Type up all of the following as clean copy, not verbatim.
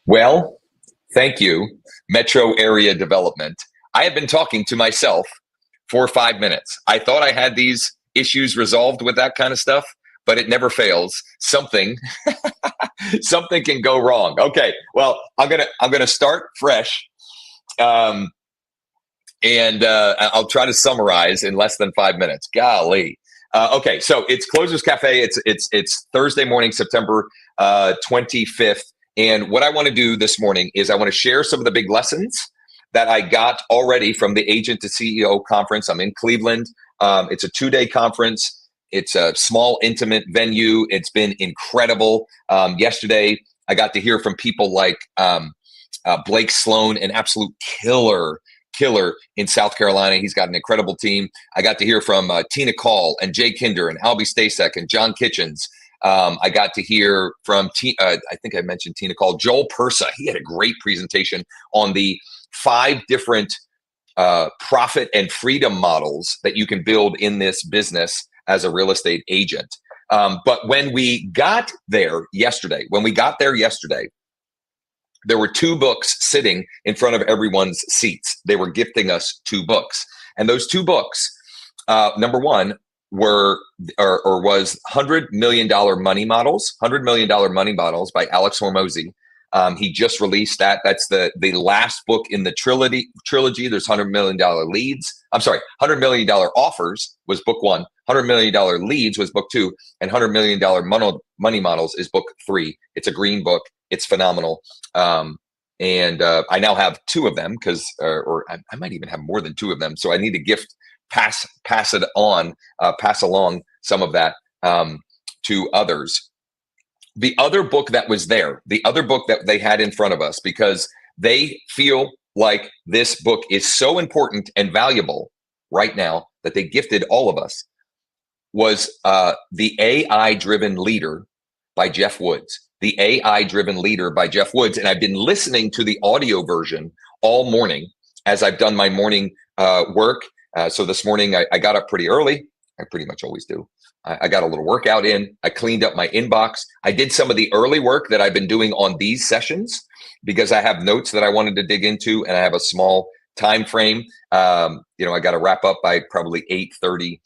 Well, thank you, Metro Area Development. I have been talking to myself for 5 minutes. I thought I had these issues resolved with that kind of stuff, but it never fails. Something can go wrong. Okay, well, I'm gonna start fresh, um, and I'll try to summarize in less than 5 minutes. Golly. Okay, so it's Closers Cafe. It's Thursday morning, September 25th. And what I want to do this morning is I want to share some of the big lessons that I got already from the Agent to CEO conference. I'm in Cleveland. It's a 2-day conference. It's a small, intimate venue. It's been incredible. Yesterday, I got to hear from people like Blake Sloan, an absolute killer in South Carolina. He's got an incredible team. I got to hear from Tina Call and Jay Kinder and Albie Stasek and John Kitchens. I got to hear from, I think I mentioned Tina Call, Joel Persa. He had a great presentation on the 5 different profit and freedom models that you can build in this business as a real estate agent. But when we got there yesterday, there were 2 books sitting in front of everyone's seats. They were gifting us 2 books. And those 2 books, number one, was $100 Million Money Models, $100 Million Money Models by Alex Hormozy. He just released that. That's the last book in the trilogy. There's $100 Million Leads. I'm sorry, $100 Million Offers was book 1. $100 Million Leads was book 2. And $100 Million Money Models is book 3. It's a green book. It's phenomenal. And I now have 2 of them because, or I might even have more than 2 of them. So I need to pass along some of that to others. The other book that was there, the other book that they had in front of us, because they feel like this book is so important and valuable right now that they gifted all of us, was The AI-Driven Leader by Jeff Woods. The AI-Driven Leader by Jeff Woods. And I've been listening to the audio version all morning as I've done my morning work. So this morning I got up pretty early. I pretty much always do. I got a little workout in. I cleaned up my inbox. I did some of the early work that I've been doing on these sessions because I have notes that I wanted to dig into, and I have a small time frame. I got to wrap up by probably 8:30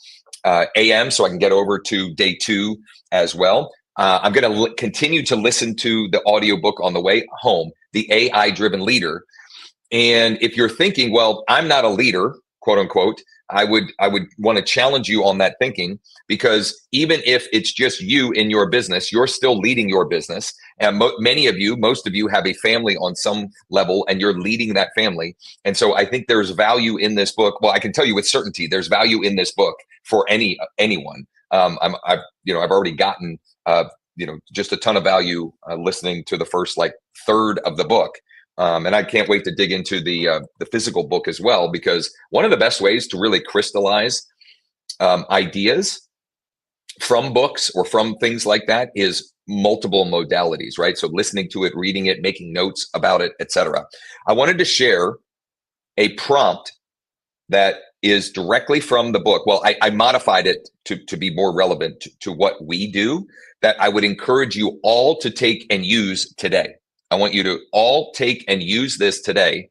a.m. so I can get over to day 2 as well. I'm going to continue to listen to the audiobook on the way home, The AI-Driven Leader. And if you're thinking, well, I'm not a leader, quote unquote, I would want to challenge you on that thinking, because even if it's just you in your business, you're still leading your business. And most of you have a family on some level, and you're leading that family. And so I think there's value in this book. Well, I can tell you with certainty, there's value in this book for anyone. I've already gotten just a ton of value listening to the first third of the book. And I can't wait to dig into the physical book as well, because one of the best ways to really crystallize ideas from books or from things like that is multiple modalities, right? So listening to it, reading it, making notes about it, etc. I wanted to share a prompt that is directly from the book. Well, I modified it to be more relevant to what we do, that I would encourage you all to take and use today. I want you to all take and use this today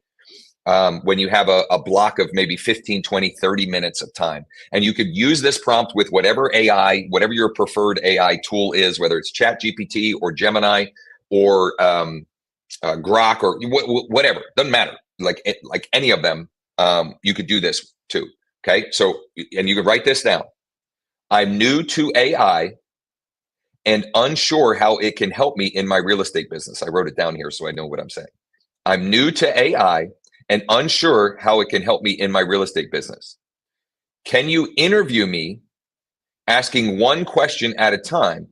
when you have a block of maybe 15, 20, 30 minutes of time. And you could use this prompt with whatever AI, whatever your preferred AI tool is, whether it's ChatGPT or Gemini or Grok or whatever. Doesn't matter. Like any of them, you could do this too. Okay. So, and you could write this down. I'm new to AI and unsure how it can help me in my real estate business. I wrote it down here so I know what I'm saying. I'm new to AI and unsure how it can help me in my real estate business. Can you interview me asking one question at a time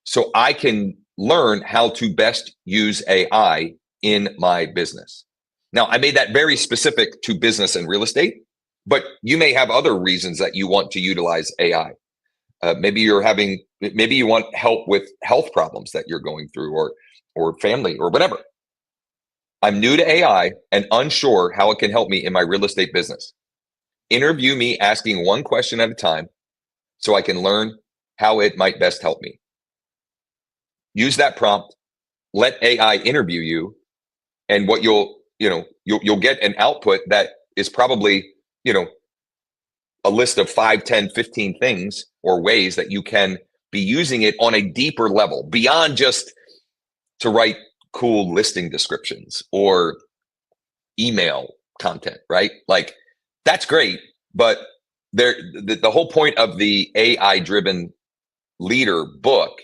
so I can learn how to best use AI in my business? Now, I made that very specific to business and real estate, but you may have other reasons that you want to utilize AI. Maybe you want help with health problems that you're going through, or family, or whatever. I'm new to AI and unsure how it can help me in my real estate business. Interview me asking one question at a time so I can learn how it might best help me. Use that prompt let AI interview you, and what you'll get an output that is probably, a list of 5, 10, 15 things or ways that you can be using it on a deeper level beyond just to write cool listing descriptions or email content, right? Like, that's great, but the whole point of the AI driven leader book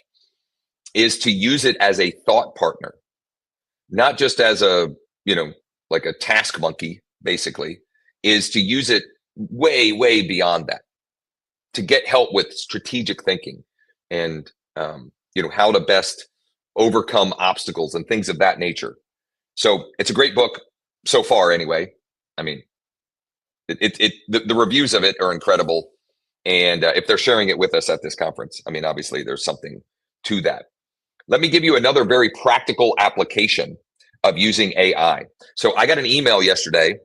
is to use it as a thought partner, not just as like a task monkey, basically, is to use it way, way beyond that, to get help with strategic thinking and, how to best overcome obstacles and things of that nature. So it's a great book so far anyway. I mean, the reviews of it are incredible. And if they're sharing it with us at this conference, I mean, obviously there's something to that. Let me give you another very practical application of using AI. So I got an email yesterday.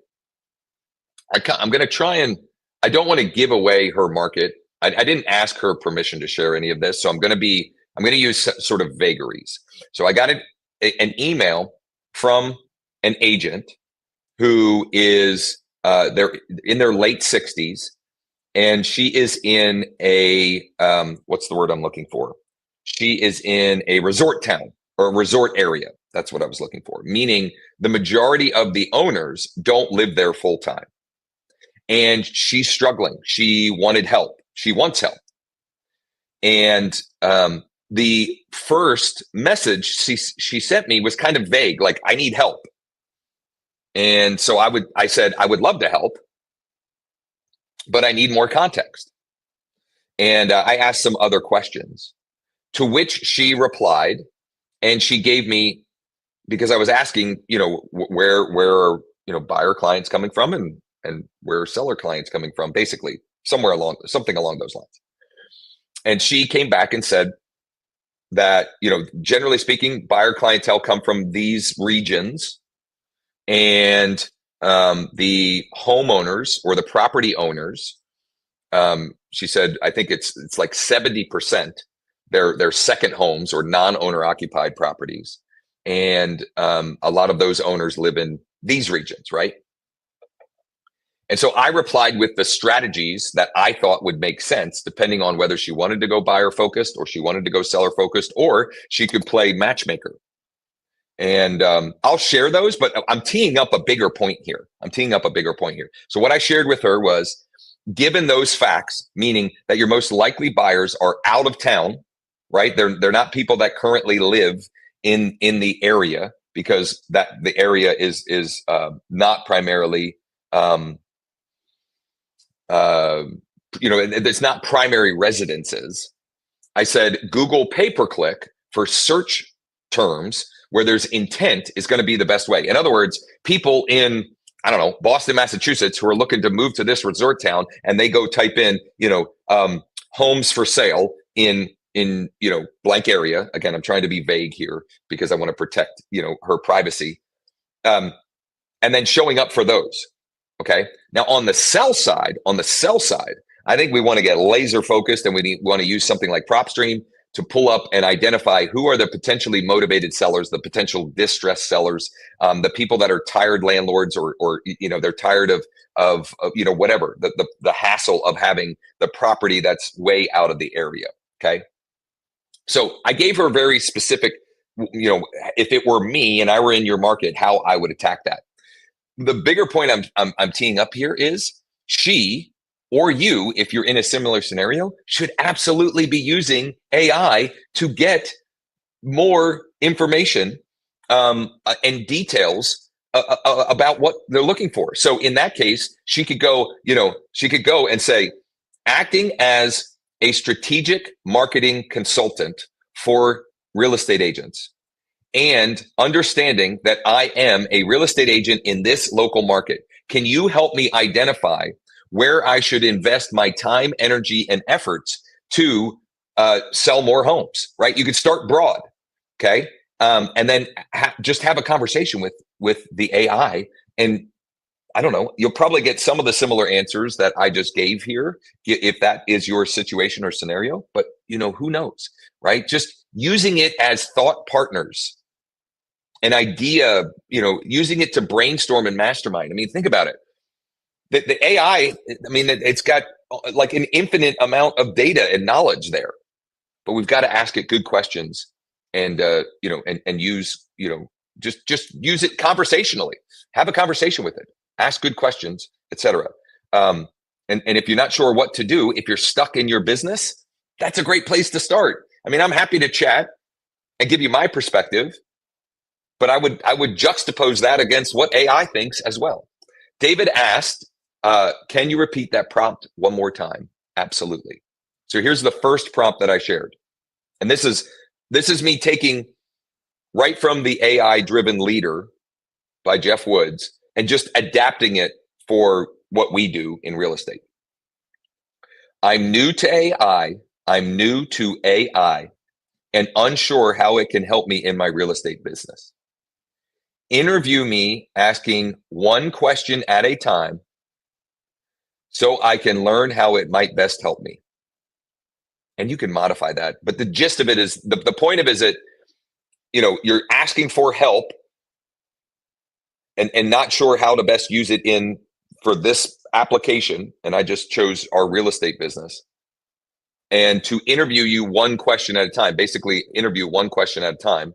I'm going to try and, I don't want to give away her market. I didn't ask her permission to share any of this. So I'm going to use sort of vagaries. So I got an email from an agent who is, they're in their late 60s, and she is in a, what's the word I'm looking for? She is in a resort town or a resort area. That's what I was looking for, meaning the majority of the owners don't live there full time. And she's struggling. She wanted help. She wants help. And the first message she sent me was kind of vague, like, I need help. And so I said, I would love to help, but I need more context. And I asked some other questions, to which she replied, and she gave me, because I was asking, where are, buyer clients coming from, and where are seller clients coming from, basically something along those lines. And she came back and said that, generally speaking, buyer clientele come from these regions, and the homeowners or the property owners, she said, I think it's like 70%, they're second homes or non-owner occupied properties. And a lot of those owners live in these regions, right? And so I replied with the strategies that I thought would make sense, depending on whether she wanted to go buyer focused or she wanted to go seller focused, or she could play matchmaker. And I'll share those, but I'm teeing up a bigger point here. So what I shared with her was, given those facts, meaning that your most likely buyers are out of town, right? They're not people that currently live in the area, because the area is not primarily, it's not primary residences. I said, Google pay-per-click for search terms where there's intent is going to be the best way. In other words, people in, I don't know, Boston, Massachusetts, who are looking to move to this resort town, and they go type in, homes for sale in blank area. Again, I'm trying to be vague here because I want to protect, her privacy. And then showing up for those. Okay. Now on the sell side, I think we want to get laser focused, and we want to use something like PropStream to pull up and identify who are the potentially motivated sellers, the potential distressed sellers, the people that are tired landlords, or they're tired of whatever, the hassle of having the property that's way out of the area. Okay. So I gave her very specific, if it were me and I were in your market, how I would attack that. The bigger point I'm teeing up here is, she or you, if you're in a similar scenario, should absolutely be using AI to get more information and details about what they're looking for. So in that case, she could go and say, acting as a strategic marketing consultant for real estate agents, and understanding that I am a real estate agent in this local market. Can you help me identify where I should invest my time, energy, and efforts to sell more homes, right? You could start broad, okay? And then just have a conversation with the AI, and I don't know, you'll probably get some of the similar answers that I just gave here, if that is your situation or scenario, but who knows, right? Just using it as thought partners an idea, using it to brainstorm and mastermind. I mean, think about it. The AI, I mean, it's got like an infinite amount of data and knowledge there, but we've got to ask it good questions and, and use, just use it conversationally, have a conversation with it, ask good questions, etc. And if you're not sure what to do, if you're stuck in your business, that's a great place to start. I mean, I'm happy to chat and give you my perspective, but I would juxtapose that against what AI thinks as well. David asked, can you repeat that prompt one more time? Absolutely. So here's the first prompt that I shared. And this is me taking right from the AI Driven Leader by Jeff Woods and just adapting it for what we do in real estate. I'm new to AI. I'm new to AI and unsure how it can help me in my real estate business. Interview me asking one question at a time so I can learn how it might best help me. And you can modify that. But the gist of it is, the point of it is that, you're asking for help and not sure how to best use it for this application. And I just chose our real estate business. And to interview you one question at a time, basically interview one question at a time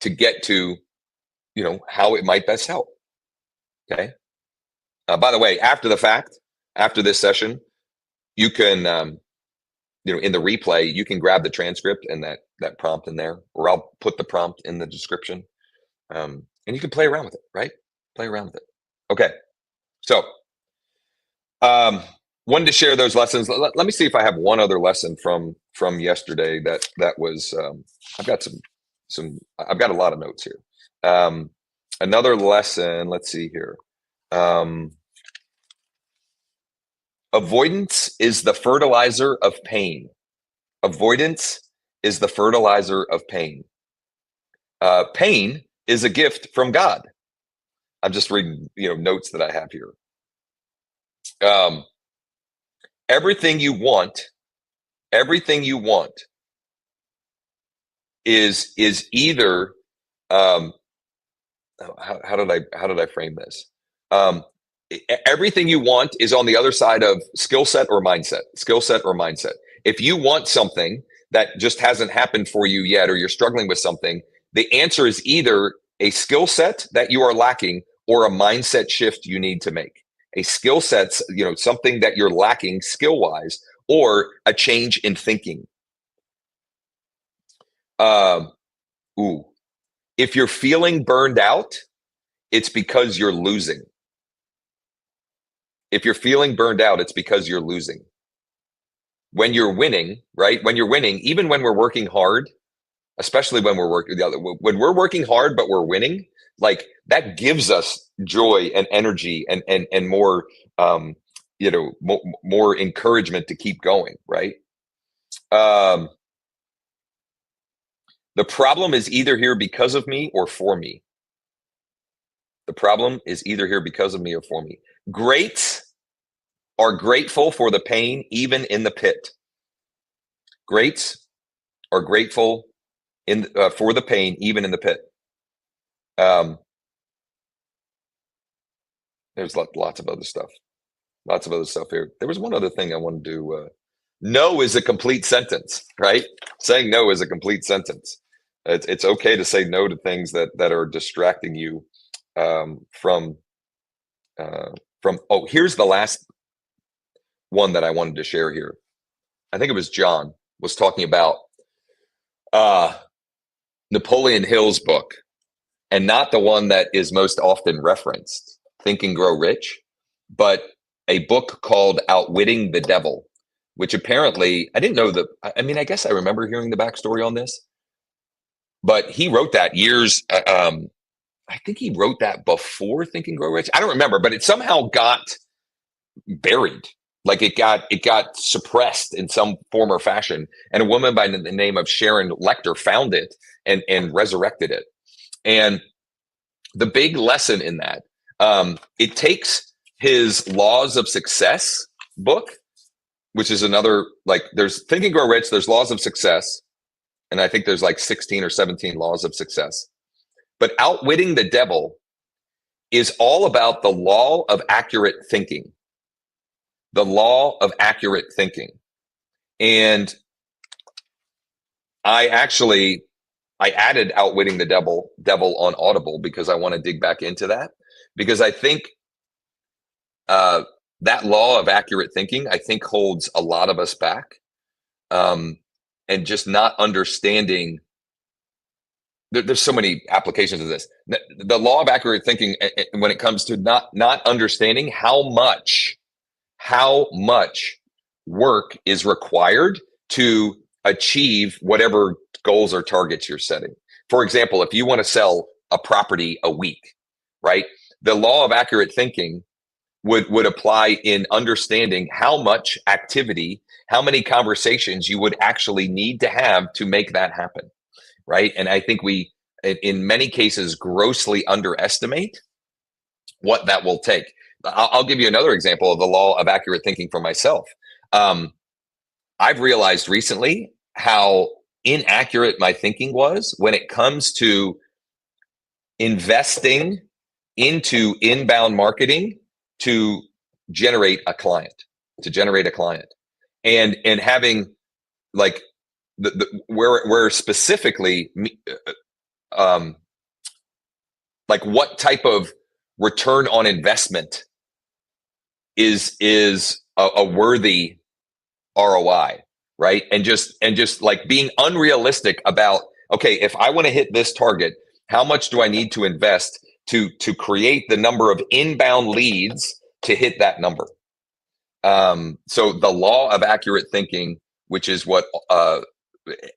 to get to, how it might best help. Okay. By the way, after the fact, after this session, you can, in the replay, you can grab the transcript and that prompt in there, or I'll put the prompt in the description. And you can play around with it, right? Play around with it. Okay. So, wanted to share those lessons. Let me see if I have one other lesson from yesterday that was, I've got I've got a lot of notes here. Another lesson, let's see here. Avoidance is the fertilizer of pain. Avoidance is the fertilizer of pain. Pain is a gift from God. I'm just reading, notes that I have here. Everything you want is either, how did I frame this? Everything you want is on the other side of skill set or mindset. If you want something that just hasn't happened for you yet, or you're struggling with something, the answer is either a skill set that you are lacking or a mindset shift you need to make. A skill set's, something that you're lacking skill wise, or a change in thinking. If you're feeling burned out, it's because you're losing. If you're feeling burned out, it's because you're losing. When you're winning, right? When you're winning, even when we're working hard, especially when we're working hard, but we're winning, like that gives us joy and energy and more, more encouragement to keep going, right? The problem is either here because of me or for me. The problem is either here because of me or for me. Greats are grateful for the pain, even in the pit. Greats are grateful for the pain, even in the pit. There's lots of other stuff. Lots of other stuff here. There was one other thing I wanted to. No is a complete sentence, right? Saying no is a complete sentence. It's okay to say no to things that are distracting you from. Oh, here's the last one that I wanted to share here. I think it was John was talking about Napoleon Hill's book, and not the one that is most often referenced, Think and Grow Rich, but a book called Outwitting the Devil, which apparently, I didn't know I guess I remember hearing the backstory on this, but he wrote that years, I think he wrote that before Think and Grow Rich. I don't remember, but it somehow got buried. Like it got suppressed in some form or fashion. And a woman by the name of Sharon Lecter found it and resurrected it. And the big lesson in that, it takes his Laws of Success book, which is another, like there's Think and Grow Rich, there's Laws of Success. And I think there's like 16 or 17 laws of success. But Outwitting the Devil is all about the law of accurate thinking. The law of accurate thinking. And I added Outwitting the Devil on Audible because I want to dig back into that. Because I think that law of accurate thinking, I think, holds a lot of us back. And just not understanding, there's so many applications of this. The law of accurate thinking, when it comes to not understanding how much work is required to achieve whatever goals or targets you're setting. For example, if you want to sell a property a week, right? The law of accurate thinking would apply in understanding how much activity, how many conversations you would actually need to have to make that happen, right? And I think we, in many cases, grossly underestimate what that will take. I'll give you another example of the law of accurate thinking for myself. I've realized recently how inaccurate my thinking was when it comes to investing into inbound marketing to generate a client, and having like where specifically like what type of return on investment is a worthy ROI, right? And just like being unrealistic about, okay, if I want to hit this target, how much do I need to invest to create the number of inbound leads to hit that number? So the law of accurate thinking, which is what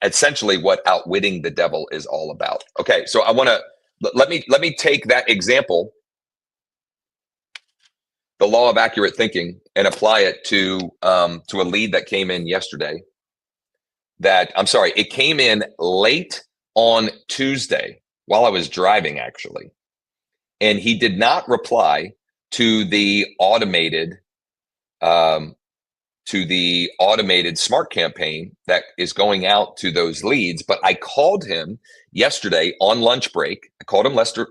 essentially what Outwitting the Devil is all about. Okay, so I want to let me take that example, the law of accurate thinking, and apply it to a lead that came in yesterday. It came in late on Tuesday while I was driving, actually, and he did not reply to the automated smart campaign that is going out to those leads. But I called him yesterday on lunch break.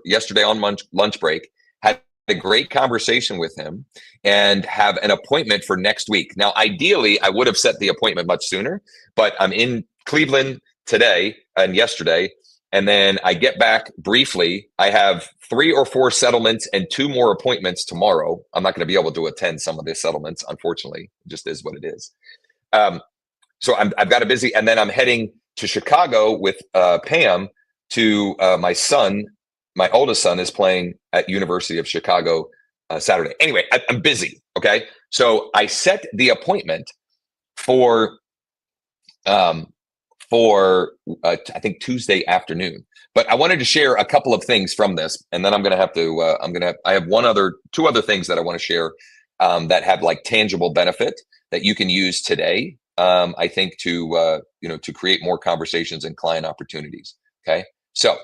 Yesterday on lunch break, had a great conversation with him, and have an appointment for next week. Now, ideally, I would have set the appointment much sooner, but I'm in Cleveland today and yesterday. And then I get back briefly. I have 3 or 4 settlements and 2 more appointments tomorrow. I'm not going to be able to attend some of the settlements, unfortunately. It just is what it is. So I've got a busy, and then I'm heading to Chicago with Pam to my son. My oldest son is playing at University of Chicago Saturday. Anyway, I'm busy. Okay, so I set the appointment for I think Tuesday afternoon. But I wanted to share a couple of things from this, and then I'm going to have to. I have 2 other things that I want to share that have like tangible benefit that you can use today. I think to create more conversations and client opportunities. Okay, so I'm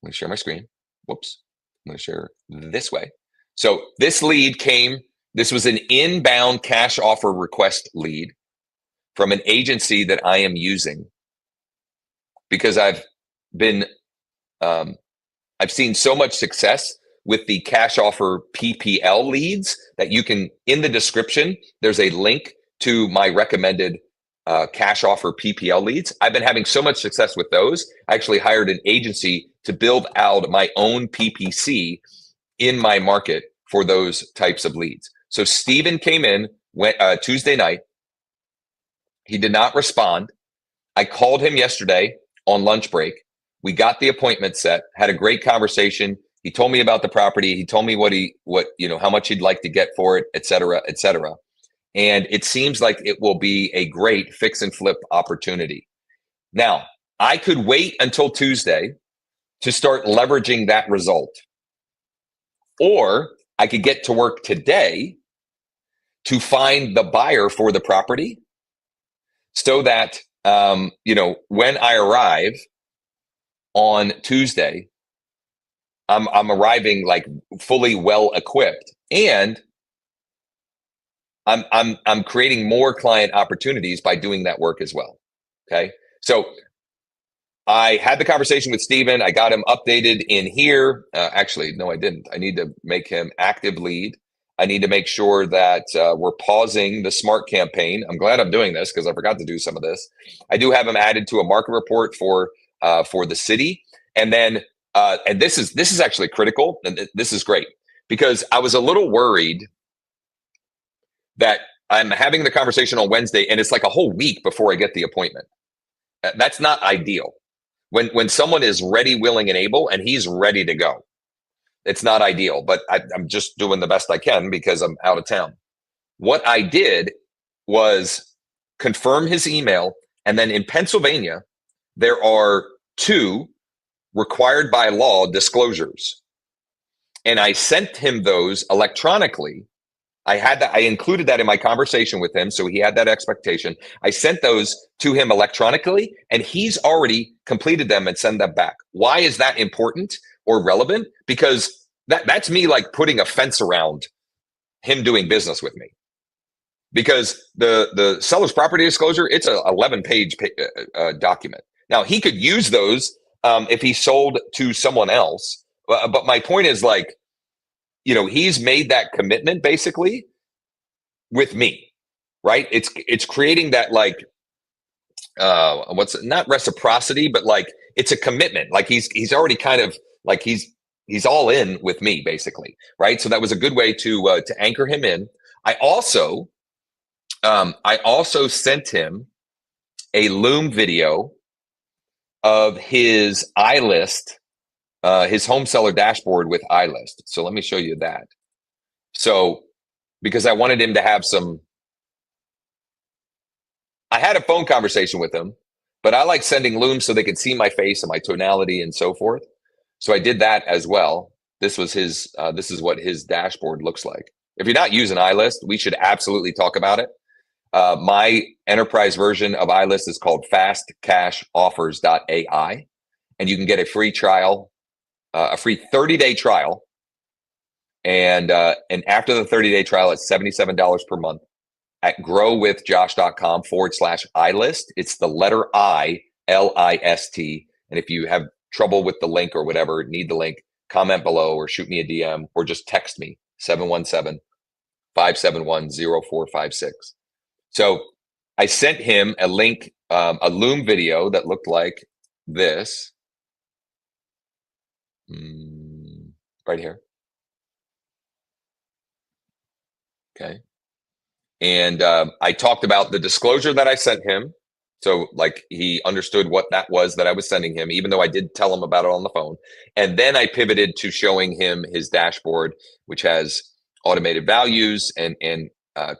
going to share my screen. Whoops, I'm going to share this way. So this lead came. This was an inbound cash offer request lead from an agency that I am using, because I've seen so much success with the cash offer PPL leads that you can, in the description, there's a link to my recommended cash offer PPL leads. I've been having so much success with those. I actually hired an agency to build out my own PPC in my market for those types of leads. So Steven came in Tuesday night. He did not respond. I called him yesterday on lunch break. We got the appointment set, had a great conversation. He told me about the property. He told me how much he'd like to get for it, et cetera, et cetera. And it seems like it will be a great fix and flip opportunity. Now, I could wait until Tuesday to start leveraging that result, or I could get to work today to find the buyer for the property, so that when I arrive on Tuesday, I'm arriving like fully well equipped, and I'm creating more client opportunities by doing that work as well. Okay, so I had the conversation with Steven. I got him updated in here. Actually, no, I didn't. I need to make him active lead. I need to make sure that we're pausing the SMART campaign. I'm glad I'm doing this because I forgot to do some of this. I do have him added to a market report for the city. And then, and this is actually critical. And this is great because I was a little worried that I'm having the conversation on Wednesday and it's like a whole week before I get the appointment. That's not ideal. When someone is ready, willing, and able, and he's ready to go, it's not ideal, but I'm just doing the best I can because I'm out of town. What I did was confirm his email, and then in Pennsylvania, there are 2 required by law disclosures. And I sent him those electronically. I included that in my conversation with him, so he had that expectation. I sent those to him electronically, and he's already completed them and sent them back. Why is that important or relevant? Because that's me like putting a fence around him doing business with me. Because the seller's property disclosure, it's a 11-page document. Now, he could use those if he sold to someone else. But my point is like, he's made that commitment basically with me, right? It's creating that like, not reciprocity, but like it's a commitment. Like he's already kind of like he's all in with me basically, right? So that was a good way to anchor him in. I also sent him a Loom video of his iList. His home seller dashboard with iList. So let me show you that. So, because I wanted him to have I had a phone conversation with him, but I like sending Loom so they could see my face and my tonality and so forth. So I did that as well. This was this is what his dashboard looks like. If you're not using iList, we should absolutely talk about it. My enterprise version of iList is called fastcashoffers.ai, and you can get a free trial. A free 30-day trial, and after the 30-day trial, it's $77 per month at growwithjosh.com/iList. It's the letter ILIST. And if you have trouble with the link or whatever, need the link, comment below or shoot me a DM or just text me 717-571-0456. So I sent him a link, a Loom video that looked like this. Right here. Okay. And I talked about the disclosure that I sent him. So like he understood what that was that I was sending him, even though I did tell him about it on the phone. And then I pivoted to showing him his dashboard, which has automated values and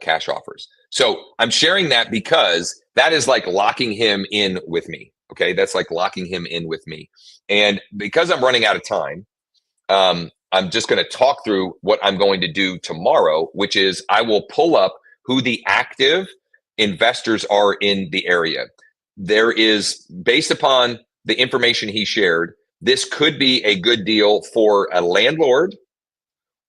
cash offers. So I'm sharing that because that is like locking him in with me. Okay. That's like locking him in with me. And because I'm running out of time, I'm just going to talk through what I'm going to do tomorrow, which is I will pull up who the active investors are in the area. There is, based upon the information he shared, this could be a good deal for a landlord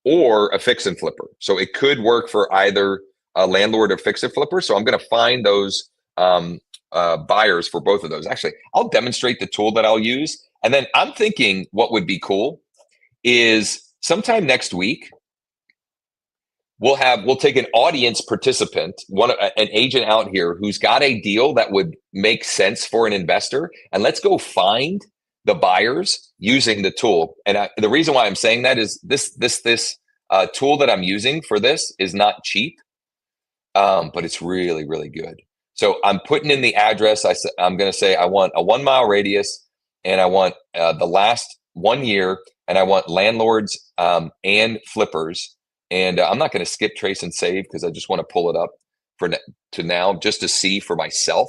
or a fix and flipper. So it could work for either a landlord or fix and flipper. So I'm going to find those buyers for both of those. Actually, I'll demonstrate the tool that I'll use. And then I'm thinking what would be cool is sometime next week, we'll take an audience participant, an agent out here who's got a deal that would make sense for an investor. And let's go find the buyers using the tool. And the reason why I'm saying that is this tool that I'm using for this is not cheap, but it's really, really good. So I'm putting in the address. I'm going to say I want a 1 mile radius, and I want the last 1 year, and I want landlords and flippers. And I'm not going to skip, trace, and save because I just want to pull it up to now just to see for myself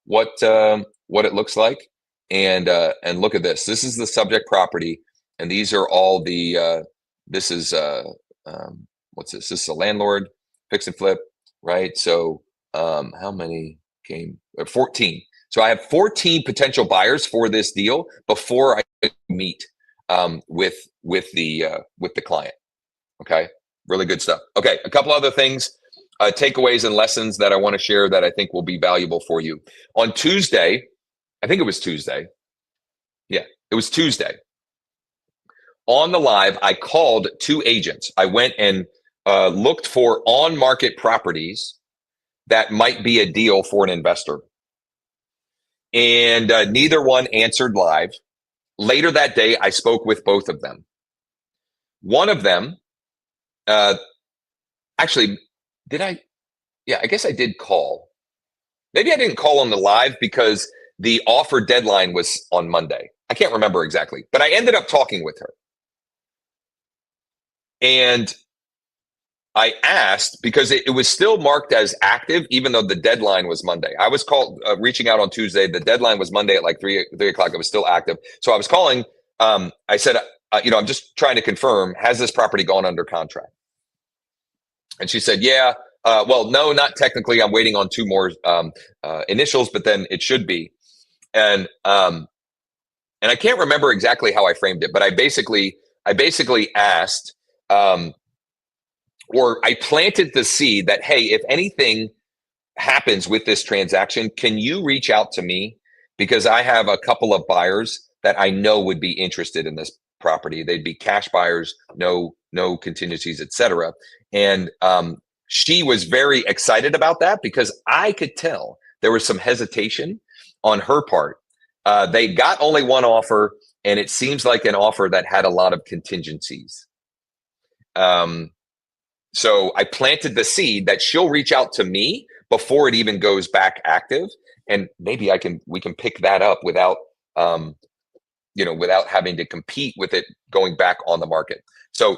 what it looks like. And look at this. This is the subject property, and these are all the. This is what's this? This is a landlord fix and flip, right? So how many came? 14. So I have 14 potential buyers for this deal before I meet with the client. Okay, really good stuff. Okay, a couple other things, takeaways and lessons that I want to share that I think will be valuable for you. On Tuesday, I think it was Tuesday, Yeah, it was Tuesday. On the live, I called 2 agents. I went and looked for on-market properties that might be a deal for an investor. And neither one answered live. Later that day, I spoke with both of them. One of them, actually, did I? Yeah, I guess I did call. Maybe I didn't call on the live because the offer deadline was on Monday. I can't remember exactly, but I ended up talking with her. And I asked because it was still marked as active, even though the deadline was Monday. I was reaching out on Tuesday. The deadline was Monday at like 3 o'clock. It was still active. So I was calling. I said, I'm just trying to confirm, has this property gone under contract? And she said, yeah. Well, no, not technically. I'm waiting on 2 more initials, but then it should be. And I can't remember exactly how I framed it, but I basically asked, or I planted the seed that, hey, if anything happens with this transaction, can you reach out to me? Because I have a couple of buyers that I know would be interested in this property. They'd be cash buyers, no contingencies, etc. And she was very excited about that because I could tell there was some hesitation on her part. They got only one offer, and it seems like an offer that had a lot of contingencies. So I planted the seed that she'll reach out to me before it even goes back active, and maybe we can pick that up without without having to compete with it going back on the market. So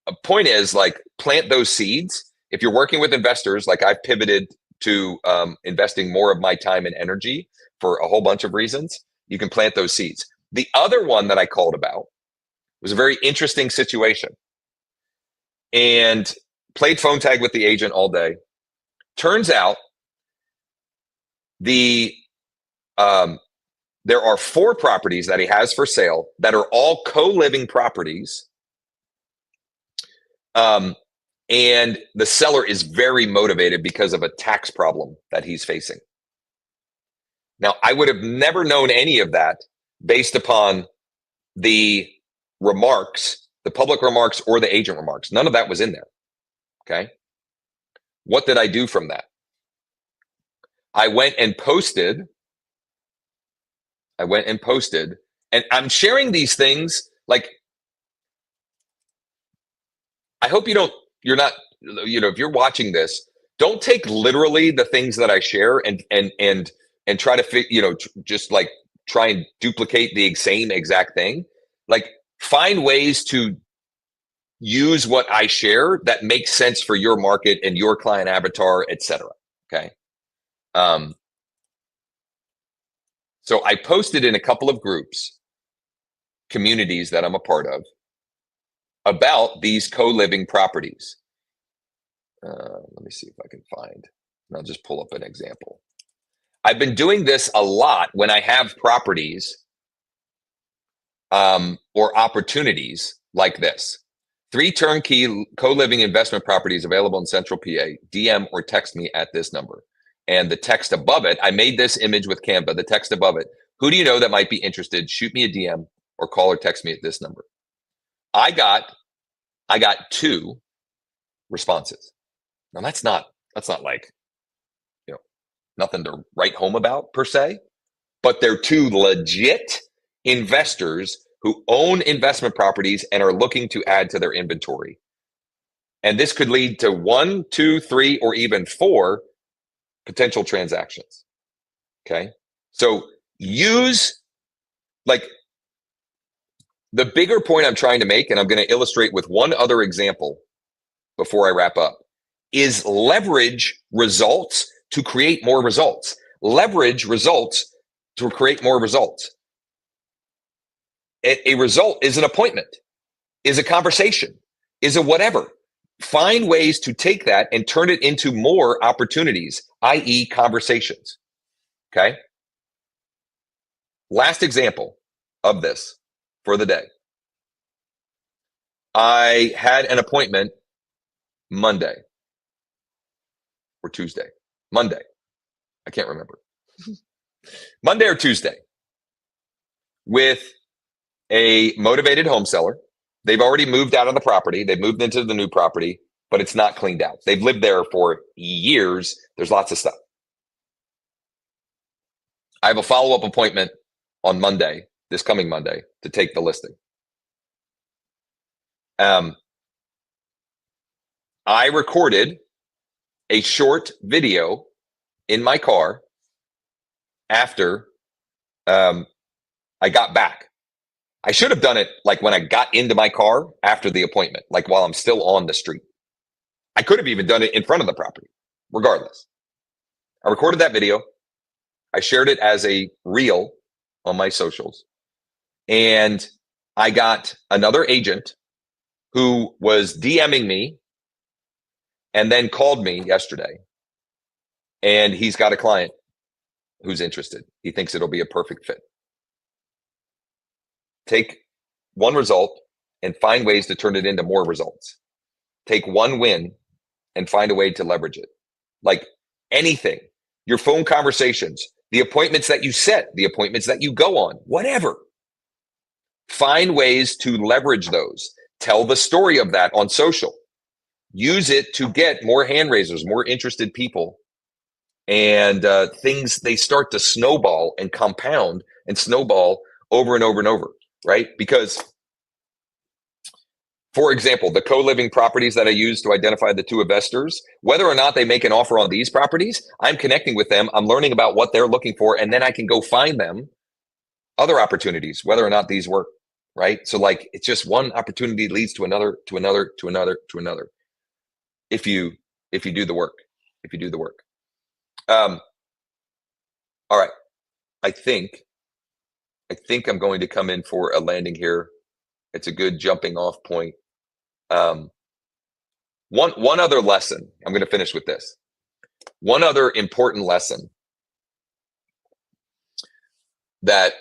a point is, like, plant those seeds. If you're working with investors, like I've pivoted to investing more of my time and energy for a whole bunch of reasons, you can plant those seeds. The other one that I called about was a very interesting situation, and played phone tag with the agent all day. Turns out there are 4 properties that he has for sale that are all co-living properties. And the seller is very motivated because of a tax problem that he's facing. Now, I would have never known any of that based upon the remarks, the public remarks or the agent remarks. None of that was in there. Okay. What did I do from that? I went and posted, and I'm sharing these things. Like, I hope you're not, if you're watching this, don't take literally the things that I share and try to just like try and duplicate the same exact thing. Like, find ways to use what I share that makes sense for your market and your client avatar, etc. Okay. So I posted in a couple of groups, communities that I'm a part of, about these co-living properties. Let me see if I can find, I'll just pull up an example. I've been doing this a lot when I have properties or opportunities like this. 3 turnkey co-living investment properties available in Central PA. DM or text me at this number. And the text above it, I made this image with Canva. The text above it, who do you know that might be interested? Shoot me a DM or call or text me at this number. I got 2 responses. Now that's not like, nothing to write home about per se, but they're 2 legit investors who own investment properties and are looking to add to their inventory. And this could lead to 1, 2, 3, or even 4 potential transactions. Okay. So use, like, the bigger point I'm trying to make, and I'm going to illustrate with one other example before I wrap up, is leverage results to create more results. Leverage results to create more results. A result is an appointment, is a conversation, is a whatever. Find ways to take that and turn it into more opportunities, i.e. conversations. Okay. Last example of this for the day. I had an appointment Monday or Tuesday. Monday. I can't remember. Monday or Tuesday with a motivated home seller. They've already moved out of the property. They've moved into the new property, but it's not cleaned out. They've lived there for years. There's lots of stuff. I have a follow-up appointment on Monday, this coming Monday, to take the listing. I recorded a short video in my car after I got back. I should have done it like when I got into my car after the appointment, like while I'm still on the street. I could have even done it in front of the property. Regardless, I recorded that video. I shared it as a reel on my socials, and I got another agent who was DMing me and then called me yesterday, and he's got a client who's interested. He thinks it'll be a perfect fit. Take one result and find ways to turn it into more results. Take one win and find a way to leverage it. Like anything, your phone conversations, the appointments that you set, the appointments that you go on, whatever. Find ways to leverage those. Tell the story of that on social. Use it to get more hand raisers, more interested people. And things, they start to snowball and compound and snowball over and over and over, right? Because, for example, the co-living properties that I use to identify the two investors, whether or not they make an offer on these properties, I'm connecting with them. I'm learning about what they're looking for, and then I can go find them other opportunities, whether or not these work, right? So like, it's just one opportunity leads to another, to another, to another, to another. If you do the work, all right. I think I'm going to come in for a landing here. It's a good jumping off point. One other lesson. I'm going to finish with this. One other important lesson that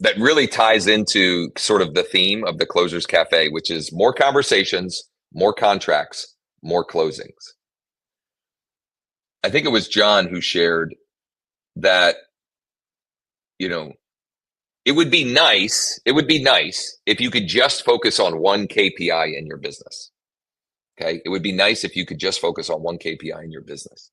that really ties into sort of the theme of the Closers Cafe, which is more conversations, more contracts, more closings. I think it was John who shared that, you know, it would be nice if you could just focus on one KPI in your business. Okay. It would be nice if you could just focus on one KPI in your business.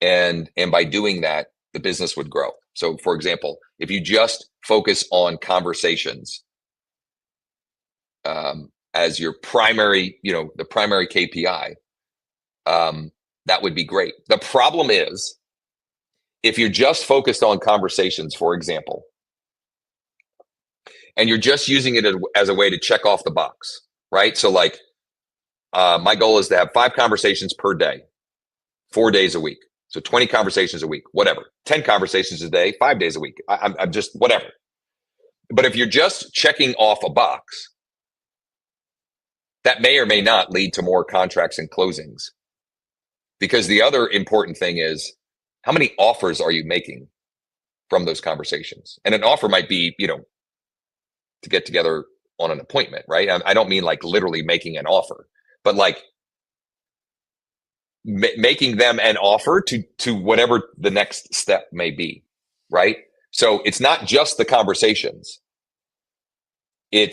And by doing that, the business would grow. So for example, if you just focus on conversations as your primary, the primary KPI, that would be great. The problem is, if you're just focused on conversations, for example, and you're just using it as a way to check off the box, right? So like, my goal is to have 5 conversations per day, 4 days a week. So 20 conversations a week, whatever, 10 conversations a day, 5 days a week. I'm just whatever. But if you're just checking off a box, that may or may not lead to more contracts and closings. Because the other important thing is, how many offers are you making from those conversations? And an offer might be, to get together on an appointment, right? I don't mean like literally making an offer, but like making them an offer to whatever the next step may be, right? So it's not just the conversations. Am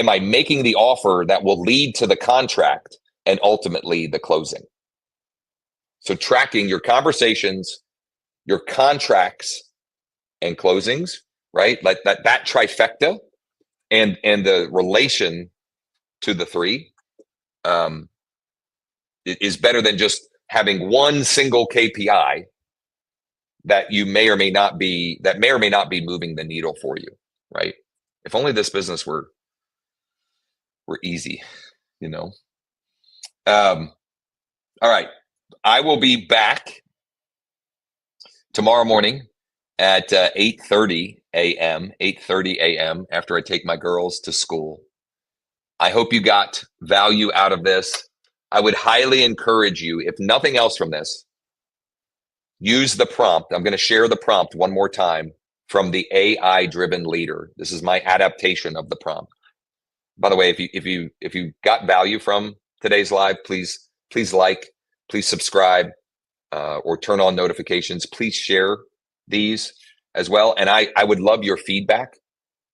I making the offer that will lead to the contract and ultimately the closing? So tracking your conversations, your contracts, and closings, right? Like that trifecta and the relation to the 3 is better than just having one single KPI that may or may not be moving the needle for you, right? If only this business were easy, All right. I will be back tomorrow morning at 8:30 a.m. after I take my girls to school. I hope you got value out of this. I would highly encourage you, if nothing else from this, use the prompt. I'm going to share the prompt one more time from the AI-driven leader. This is my adaptation of the prompt. By the way, if you got value from today's live, please like, please subscribe, or turn on notifications. Please share these. as well. And I would love your feedback.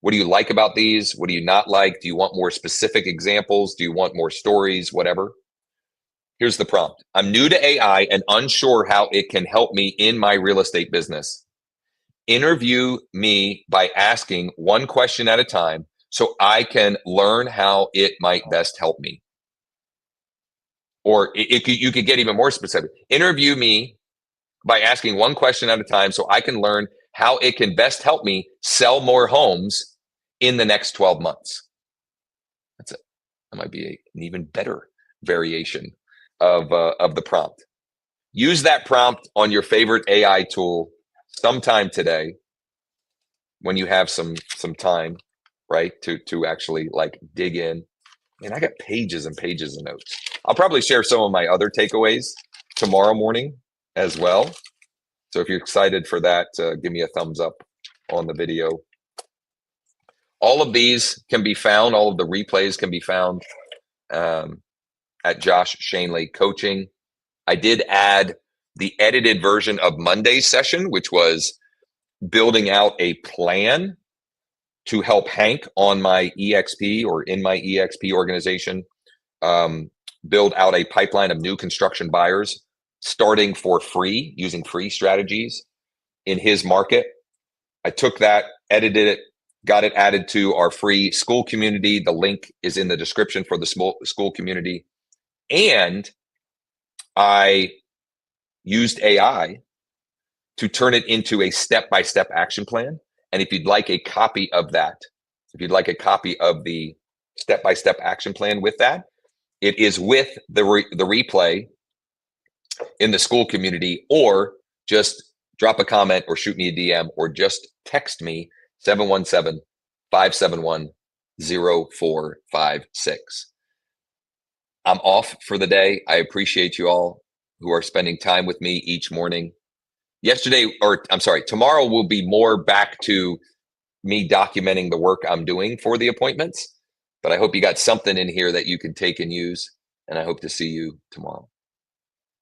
What do you like about these? What do you not like? Do you want more specific examples? Do you want more stories? Whatever. Here's the prompt. I'm new to AI and unsure how it can help me in my real estate business. Interview me by asking one question at a time so I can learn how it might best help me. Or you could get even more specific. Interview me by asking one question at a time so I can learn how it can best help me sell more homes in the next 12 months. That's it. That might be an even better variation of the prompt. Use that prompt on your favorite AI tool sometime today when you have some time, right? To actually like dig in. And I got pages and pages of notes. I'll probably share some of my other takeaways tomorrow morning as well. So if you're excited for that, give me a thumbs up on the video. All of these can be found, all of the replays can be found at Josh Schoenly Coaching. I did add the edited version of Monday's session, which was building out a plan to help Hank on my EXP or in my EXP organization build out a pipeline of new construction buyers starting for free, using free strategies in his market. I took that, edited it, got it added to our free Skool community. The link is in the description for the Skool community. And I used AI to turn it into a step-by-step action plan. And if you'd like a copy of that, if you'd like a copy of the step-by-step action plan with that, it is with the replay in the Skool community, or just drop a comment or shoot me a DM or just text me 717-571-0456. I'm off for the day. I appreciate you all who are spending time with me each morning. Tomorrow will be more back to me documenting the work I'm doing for the appointments. But I hope you got something in here that you can take and use. And I hope to see you tomorrow.